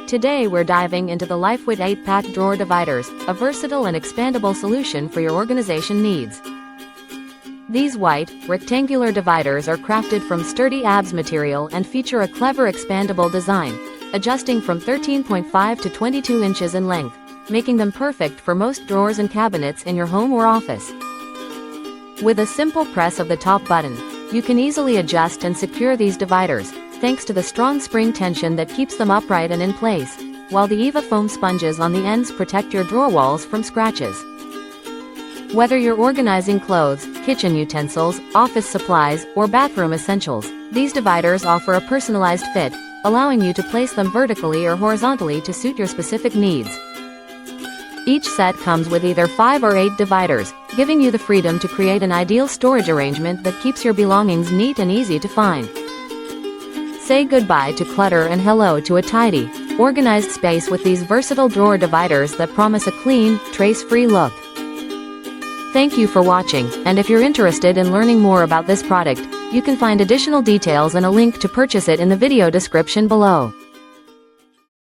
Today we're diving into the Lifewit 8-pack drawer dividers, a versatile and expandable solution for your organization needs. These white, rectangular dividers are crafted from sturdy ABS material and feature a clever expandable design, adjusting from 13.5 to 22 inches in length, making them perfect for most drawers and cabinets in your home or office. With a simple press of the top button, you can easily adjust and secure these dividers, thanks to the strong spring tension that keeps them upright and in place, while the EVA foam sponges on the ends protect your drawer walls from scratches. Whether you're organizing clothes, kitchen utensils, office supplies, or bathroom essentials, these dividers offer a personalized fit, allowing you to place them vertically or horizontally to suit your specific needs. Each set comes with either 5 or 8 dividers, giving you the freedom to create an ideal storage arrangement that keeps your belongings neat and easy to find. Say goodbye to clutter and hello to a tidy, organized space with these versatile drawer dividers that promise a clean, trace-free look. Thank you for watching, and if you're interested in learning more about this product, you can find additional details and a link to purchase it in the video description below.